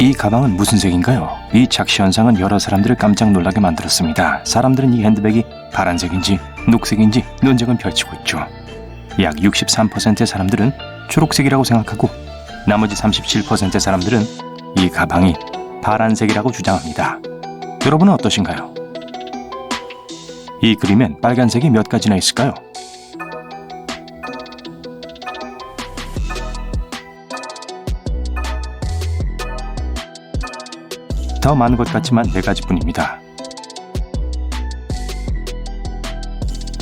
이 가방은 무슨 색인가요? 이 착시 현상은 여러 사람들을 깜짝 놀라게 만들었습니다. 사람들은 이 핸드백이 파란색인지 녹색인지 논쟁을 펼치고 있죠. 약 63%의 사람들은 초록색이라고 생각하고 나머지 37%의 사람들은 이 가방이 파란색이라고 주장합니다. 여러분은 어떠신가요? 이 그림엔 빨간색이 몇 가지나 있을까요? 더 많은 것 같지만 4가지뿐입니다.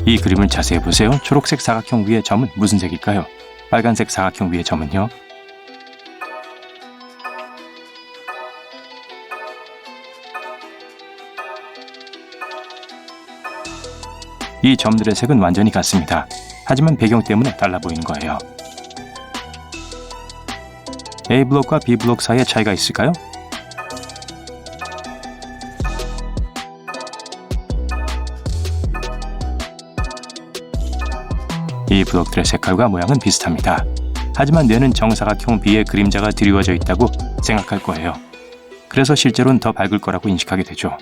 이 그림을 자세히 보세요. 초록색 사각형 위의 점은 무슨 색일까요? 빨간색 사각형 위의 점은요? 이 점들의 색은 완전히 같습니다. 하지만 배경 때문에 달라 보이는 거예요. A 블록과 B 블록 사이에 차이가 있을까요? 이 블록들의 색깔과 모양은 비슷합니다. 하지만 뇌는 정사각형 B의 그림자가 드리워져 있다고 생각할 거예요. 그래서 실제로는 더 밝을 거라고 인식하게 되죠.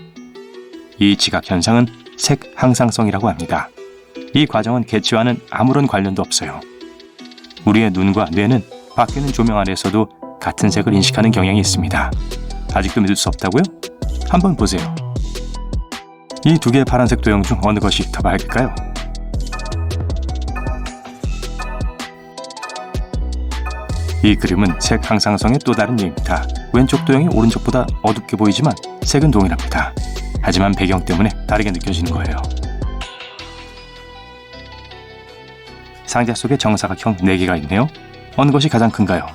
이 지각 현상은 색 항상성이라고 합니다. 이 과정은 개취와는 아무런 관련도 없어요. 우리의 눈과 뇌는 바뀌는 조명 아래서도 같은 색을 인식하는 경향이 있습니다. 아직도 믿을 수 없다고요? 한번 보세요. 이 두 개의 파란색 도형 중 어느 것이 더 밝을까요? 이 그림은 색 항상성의 또 다른 예입니다. 왼쪽 도형이 오른쪽보다 어둡게 보이지만 색은 동일합니다. 하지만 배경 때문에 다르게 느껴지는 거예요. 상자 속에 정사각형 4개가 있네요. 어느 것이 가장 큰가요?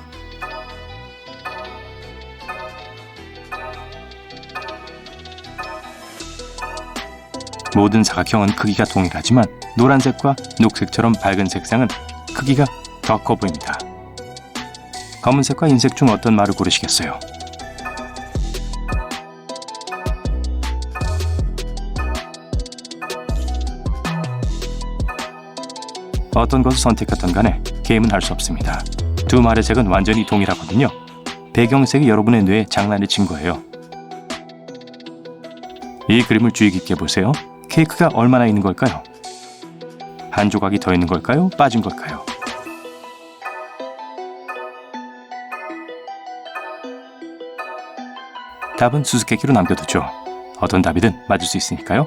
모든 사각형은 크기가 동일하지만 노란색과 녹색처럼 밝은 색상은 크기가 더 커 보입니다. 검은색과 흰색 중 어떤 말을 고르시겠어요? 어떤 것을 선택했던 간에 게임은 할 수 없습니다. 두 말의 색은 완전히 동일하거든요. 배경색이 여러분의 뇌에 장난을 친 거예요. 이 그림을 주의 깊게 보세요. 케이크가 얼마나 있는 걸까요? 한 조각이 더 있는 걸까요? 빠진 걸까요? 답은 수수께끼로 남겨두죠. 어떤 답이든 맞을 수 있으니까요.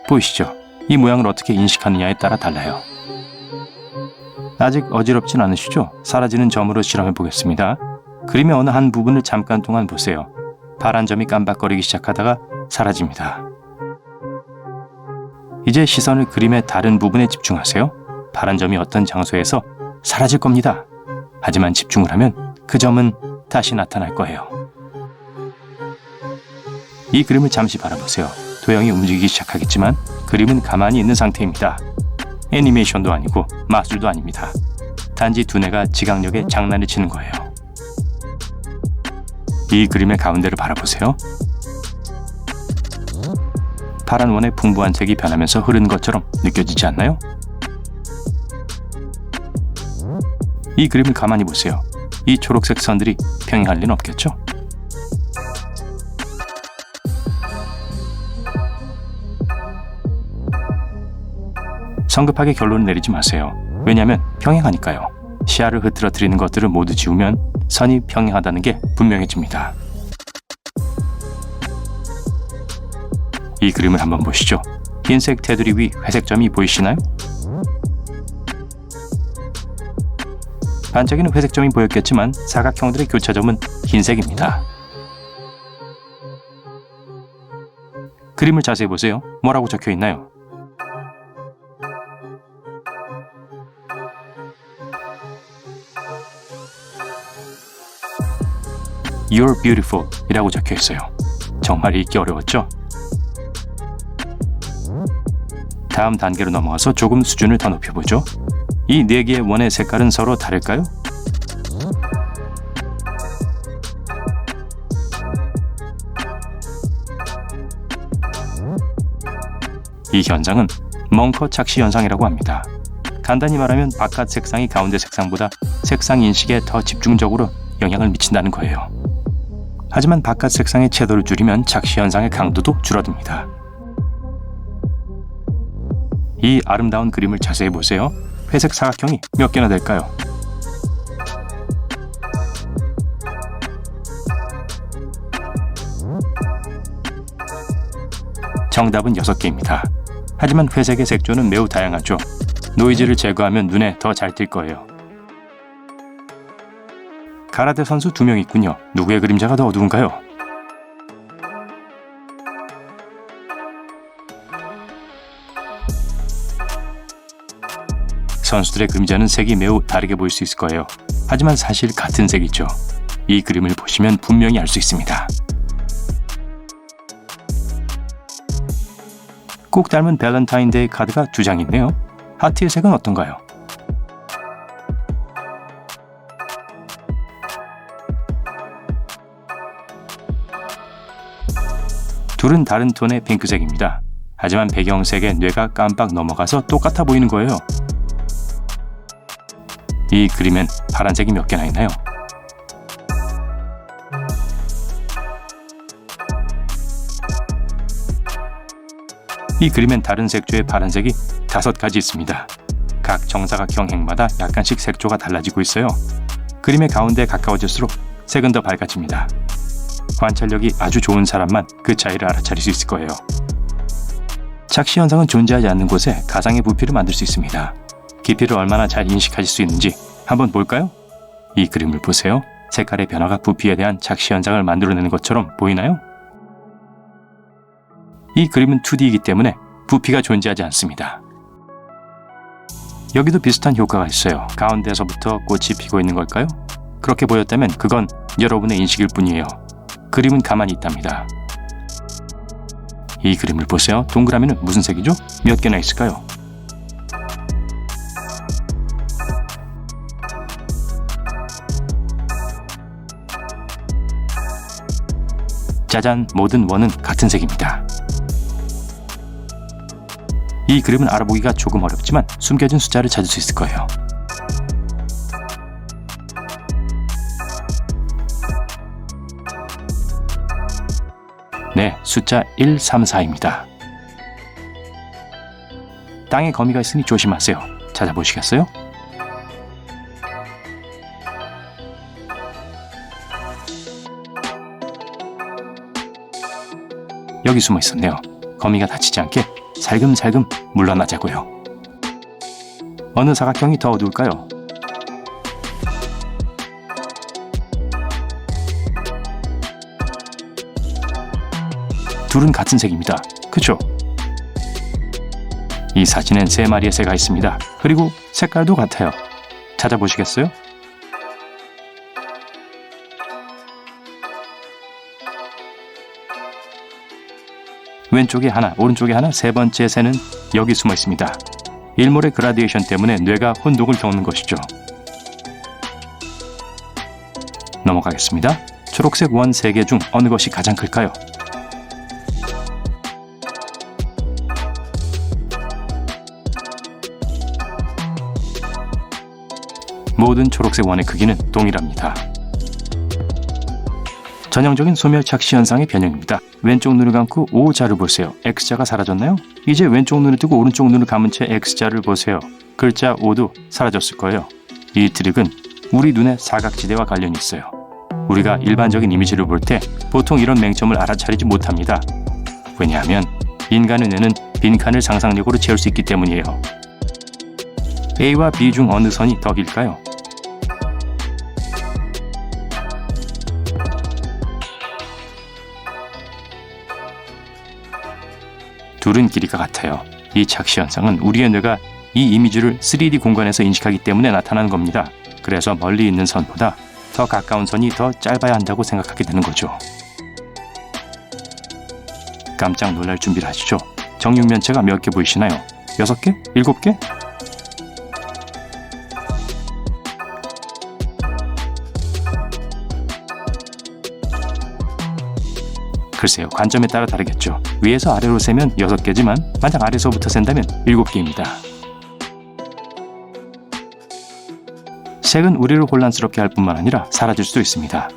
보이시죠? 이 모양을 어떻게 인식하느냐에 따라 달라요. 아직 어지럽진 않으시죠? 사라지는 점으로 실험해 보겠습니다. 그림의 어느 한 부분을 잠깐 동안 보세요. 파란 점이 깜박거리기 시작하다가 사라집니다. 이제 시선을 그림의 다른 부분에 집중하세요. 파란 점이 어떤 장소에서 사라질 겁니다. 하지만 집중을 하면 그 점은 다시 나타날 거예요. 이 그림을 잠시 바라보세요. 도형이 움직이기 시작하겠지만 그림은 가만히 있는 상태입니다. 애니메이션도 아니고 마술도 아닙니다. 단지 두뇌가 지각력에 장난을 치는 거예요. 이 그림의 가운데를 바라보세요. 파란 원의 풍부한 색이 변하면서 흐르는 것처럼 느껴지지 않나요? 이 그림을 가만히 보세요. 이 초록색 선들이 평행할 리는 없겠죠? 성급하게 결론을 내리지 마세요. 왜냐하면 평행하니까요. 시야를 흐트러뜨리는 것들을 모두 지우면 선이 평행하다는 게 분명해집니다. 이 그림을 한번 보시죠. 흰색 테두리 위 회색 점이 보이시나요? 반짝이는 회색 점이 보였겠지만 사각형들의 교차점은 흰색입니다. 그림을 자세히 보세요. 뭐라고 적혀 있나요? You're beautiful 이라고 적혀 있어요. 정말 읽기 어려웠죠? 다음 단계로 넘어가서 조금 수준을 더 높여보죠. 이 4개의 원의 색깔은 서로 다를까요? 이 현상은 멍커 착시 현상이라고 합니다. 간단히 말하면 바깥 색상이 가운데 색상보다 색상 인식에 더 집중적으로 영향을 미친다는 거예요. 하지만 바깥 색상의 채도를 줄이면 착시 현상의 강도도 줄어듭니다. 이 아름다운 그림을 자세히 보세요. 회색 사각형이 몇 개나 될까요? 정답은 6개입니다. 하지만 회색의 색조는 매우 다양하죠. 노이즈를 제거하면 눈에 더 잘 띌 거예요. 가라데 선수 2명 있군요. 누구의 그림자가 더 어두운가요? 선수들의 그림자는 색이 매우 다르게 보일 수 있을 거예요. 하지만 사실 같은 색이죠. 이 그림을 보시면 분명히 알 수 있습니다. 꼭 닮은 밸런타인데이 카드가 2장 있네요. 하트의 색은 어떤가요? 둘은 다른 톤의 핑크색입니다. 하지만 배경색에 뇌가 깜빡 넘어가서 똑같아 보이는 거예요. 이 그림엔 파란색이 몇 개나 있나요? 이 그림엔 다른 색조의 파란색이 5가지 있습니다. 각 정사각형 행마다 약간씩 색조가 달라지고 있어요. 그림의 가운데에 가까워질수록 색은 더 밝아집니다. 관찰력이 아주 좋은 사람만 그 차이를 알아차릴 수 있을 거예요. 착시 현상은 존재하지 않는 곳에 가상의 부피를 만들 수 있습니다. 깊이를 얼마나 잘 인식하실 수 있는지 한번 볼까요? 이 그림을 보세요. 색깔의 변화가 부피에 대한 착시 현상을 만들어내는 것처럼 보이나요? 이 그림은 2D이기 때문에 부피가 존재하지 않습니다. 여기도 비슷한 효과가 있어요. 가운데에서부터 꽃이 피고 있는 걸까요? 그렇게 보였다면 그건 여러분의 인식일 뿐이에요. 그림은 가만히 있답니다. 이 그림을 보세요. 동그라미는 무슨 색이죠? 몇 개나 있을까요? 짜잔, 모든 원은 같은 색입니다. 이 그림은 알아보기가 조금 어렵지만 숨겨진 숫자를 찾을 수 있을 거예요. 네, 숫자 134입니다. 땅에 거미가 있으니 조심하세요. 찾아보시겠어요? 여기 숨어 있었네요. 거미가 다치지 않게 살금살금 물러나자고요. 어느 사각형이 더 어두울까요? 둘은 같은 색입니다. 그쵸? 이 사진엔 3마리의 새가 있습니다. 그리고 색깔도 같아요. 찾아보시겠어요? 왼쪽에 하나, 오른쪽에 하나, 3번째 새는 여기 숨어 있습니다. 일몰의 그라데이션 때문에 뇌가 혼동을 겪는 것이죠. 넘어가겠습니다. 초록색 원 3개 중 어느 것이 가장 클까요? 모든 초록색 원의 크기는 동일합니다. 전형적인 소멸착시 현상의 변형입니다. 왼쪽 눈을 감고 O자를 보세요. X자가 사라졌나요? 이제 왼쪽 눈을 뜨고 오른쪽 눈을 감은 채 X자를 보세요. 글자 O도 사라졌을 거예요. 이 트릭은 우리 눈의 사각지대와 관련이 있어요. 우리가 일반적인 이미지를 볼 때 보통 이런 맹점을 알아차리지 못합니다. 왜냐하면 인간의 뇌는 빈칸을 상상력으로 채울 수 있기 때문이에요. A와 B 중 어느 선이 더 길까요? 둘은 길이가 같아요. 이 착시 현상은 우리의 뇌가 이 이미지를 3D 공간에서 인식하기 때문에 나타나는 겁니다. 그래서 멀리 있는 선보다 더 가까운 선이 더 짧아야 한다고 생각하게 되는 거죠. 깜짝 놀랄 준비를 하시죠. 정육면체가 몇 개 보이시나요? 6개? 7개? 글쎄요, 관점에 따라 다르겠죠. 위에서 아래로 세면 6개지만 만약 아래서부터 센다면 7개입니다. 색은 우리를 혼란스럽게 할 뿐만 아니라 사라질 수도 있습니다.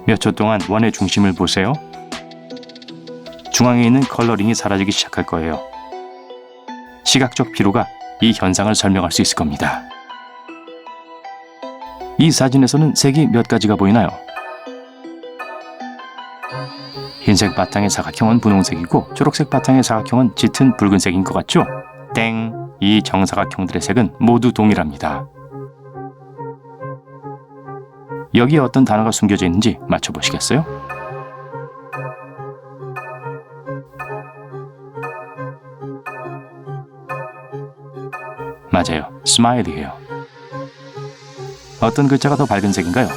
몇 초 동안 원의 중심을 보세요. 중앙에 있는 컬러링이 사라지기 시작할 거예요. 시각적 피로가 이 현상을 설명할 수 있을 겁니다. 이 사진에서는 색이 몇 가지가 보이나요? 흰색 바탕의 사각형은 분홍색이고 초록색 바탕의 사각형은 짙은 붉은색인 것 같죠? 땡! 이 정사각형들의 색은 모두 동일합니다. 여기에 어떤 단어가 숨겨져 있는지 맞춰보시겠어요? 맞아요. 스마일이에요. 어떤 글자가 더 밝은 색인가요?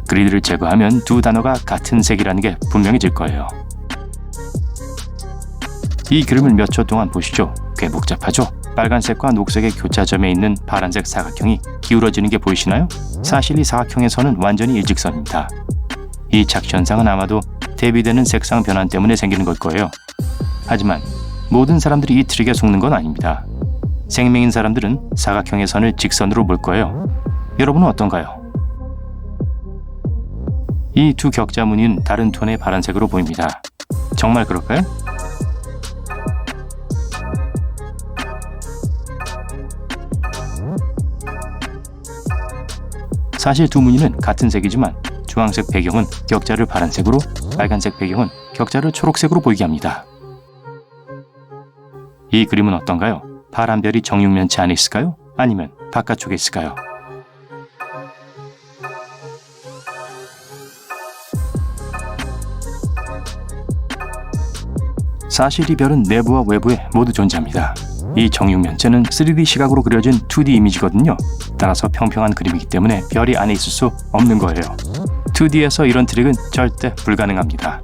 그리드를 제거하면 두 단어가 같은 색이라는 게 분명해질 거예요. 이 그림을 몇 초 동안 보시죠. 꽤 복잡하죠? 빨간색과 녹색의 교차점에 있는 파란색 사각형이 기울어지는 게 보이시나요? 사실 이 사각형의 선은 완전히 일직선입니다. 이 착시현상은 아마도 대비되는 색상 변환 때문에 생기는 걸 거예요. 하지만 모든 사람들이 이 트릭에 속는 건 아닙니다. 생명인 사람들은 사각형의 선을 직선으로 볼 거예요. 여러분은 어떤가요? 이 두 격자 무늬는 다른 톤의 파란색으로 보입니다. 정말 그럴까요? 사실 두 무늬는 같은 색이지만 주황색 배경은 격자를 파란색으로, 빨간색 배경은 격자를 초록색으로 보이게 합니다. 이 그림은 어떤가요? 파란 별이 정육면체 안에 있을까요? 아니면 바깥쪽에 있을까요? 사실 이 별은 내부와 외부에 모두 존재합니다. 이 정육면체는 3D 시각으로 그려진 2D 이미지거든요. 따라서 평평한 그림이기 때문에 별이 안에 있을 수 없는 거예요. 2D에서 이런 트릭은 절대 불가능합니다.